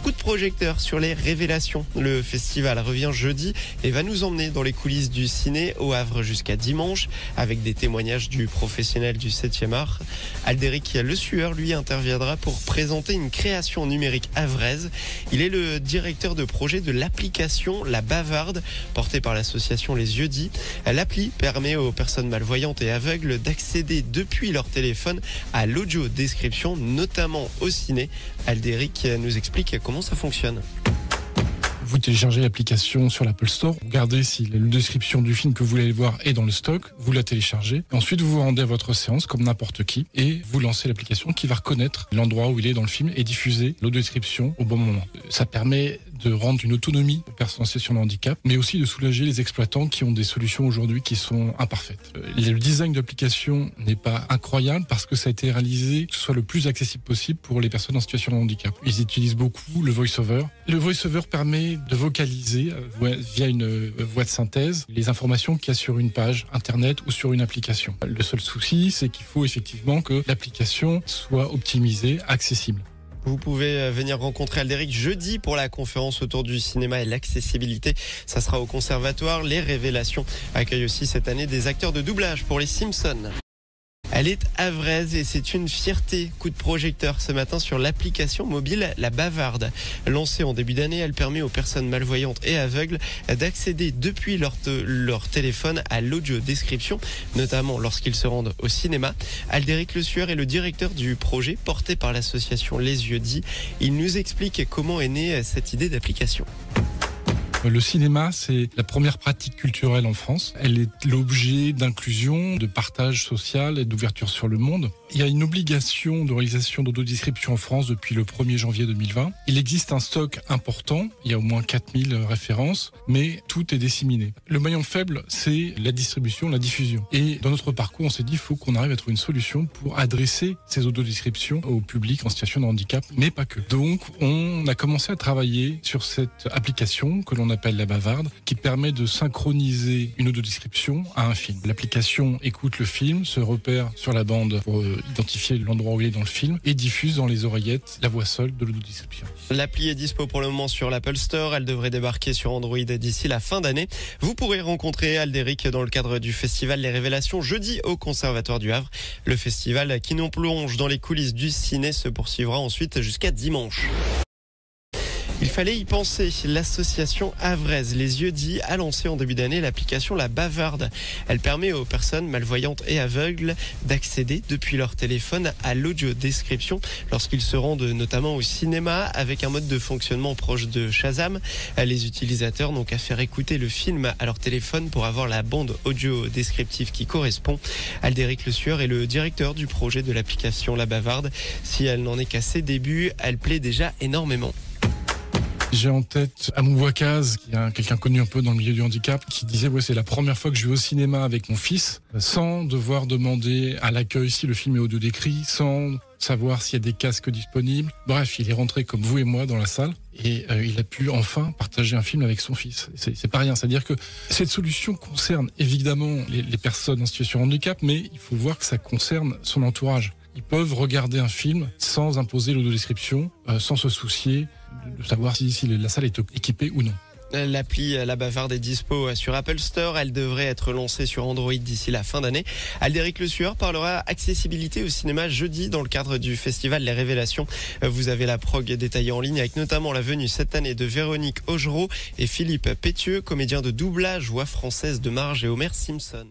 Coup de projecteur sur les révélations. Le festival revient jeudi et va nous emmener dans les coulisses du ciné au Havre jusqu'à dimanche avec des témoignages du professionnel du 7e art. Aldéric Le Sueur, lui, interviendra pour présenter une création numérique havraise. Il est le directeur de projet de l'application La Bavarde, portée par l'association Les Yeux Dits. L'appli permet aux personnes malvoyantes et aveugles d'accéder depuis leur téléphone à l'audio-description, notamment au ciné. Aldéric nous explique comment ça fonctionne. Vous téléchargez l'application sur l'Apple Store, vous regardez si la description du film que vous voulez voir est dans le stock, vous la téléchargez. Ensuite, vous vous rendez à votre séance comme n'importe qui et vous lancez l'application qui va reconnaître l'endroit où il est dans le film et diffuser l'audio-description au bon moment. Ça permet de rendre une autonomie aux personnes en situation de handicap, mais aussi de soulager les exploitants qui ont des solutions aujourd'hui qui sont imparfaites. Le design de l'application n'est pas incroyable parce que ça a été réalisé que ce soit le plus accessible possible pour les personnes en situation de handicap. Ils utilisent beaucoup le voice-over. Le voice-over permet de vocaliser via une voix de synthèse les informations qu'il y a sur une page internet ou sur une application. Le seul souci, c'est qu'il faut effectivement que l'application soit optimisée, accessible. Vous pouvez venir rencontrer Aldéric jeudi pour la conférence autour du cinéma et l'accessibilité. Ça sera au Conservatoire. Les Révélations accueillent aussi cette année des acteurs de doublage pour les Simpsons. Elle est havraise et c'est une fierté. Coup de projecteur ce matin sur l'application mobile La Bavarde. Lancée en début d'année, elle permet aux personnes malvoyantes et aveugles d'accéder depuis leur téléphone à l'audio-description, notamment lorsqu'ils se rendent au cinéma. Aldéric Le Sueur est le directeur du projet porté par l'association Les Yeux Dits. Il nous explique comment est née cette idée d'application. Le cinéma, c'est la première pratique culturelle en France. Elle est l'objet d'inclusion, de partage social et d'ouverture sur le monde. Il y a une obligation de réalisation d'autodescription en France depuis le 1er janvier 2020. Il existe un stock important, il y a au moins 4000 références, mais tout est disséminé. Le maillon faible, c'est la distribution, la diffusion. Et dans notre parcours, on s'est dit qu'il faut qu'on arrive à trouver une solution pour adresser ces autodescriptions au public en situation de handicap, mais pas que. Donc, on a commencé à travailler sur cette application que l'on appelle La Bavarde, qui permet de synchroniser une autodescription à un film. L'application écoute le film, se repère sur la bande pour identifier l'endroit où il est dans le film et diffuse dans les oreillettes la voix seule de l'autodescription. L'appli est dispo pour le moment sur l'Apple Store. Elle devrait débarquer sur Android d'ici la fin d'année. Vous pourrez rencontrer Aldéric dans le cadre du festival Les Révélations jeudi au Conservatoire du Havre. Le festival qui nous plonge dans les coulisses du ciné se poursuivra ensuite jusqu'à dimanche. Il fallait y penser. L'association havraise Les Yeux Dits a lancé en début d'année l'application La Bavarde. Elle permet aux personnes malvoyantes et aveugles d'accéder depuis leur téléphone à l'audio-description lorsqu'ils se rendent notamment au cinéma avec un mode de fonctionnement proche de Shazam. Les utilisateurs n'ont qu'à faire écouter le film à leur téléphone pour avoir la bande audio-descriptive qui correspond. Aldéric Le Sueur est le directeur du projet de l'application La Bavarde. Si elle n'en est qu'à ses débuts, elle plaît déjà énormément. J'ai en tête Amou Wakaz, qui est quelqu'un connu un peu dans le milieu du handicap, qui disait c'est la première fois que je vais au cinéma avec mon fils, sans devoir demander à l'accueil si le film est audio décrit, sans savoir s'il y a des casques disponibles. Bref, il est rentré comme vous et moi dans la salle et il a pu enfin partager un film avec son fils. C'est pas rien, c'est-à-dire que cette solution concerne évidemment les personnes en situation de handicap, mais il faut voir que ça concerne son entourage. Ils peuvent regarder un film sans imposer l'autodescription, sans se soucier de savoir si la salle est équipée ou non. L'appli La Bavarde est dispo sur Apple Store. Elle devrait être lancée sur Android d'ici la fin d'année. Aldéric Le Sueur parlera accessibilité au cinéma jeudi dans le cadre du festival Les Révélations. Vous avez la prog détaillée en ligne avec notamment la venue cette année de Véronique Augereau et Philippe Pétieux, comédien de doublage, voix française de Marge et Homer Simpson.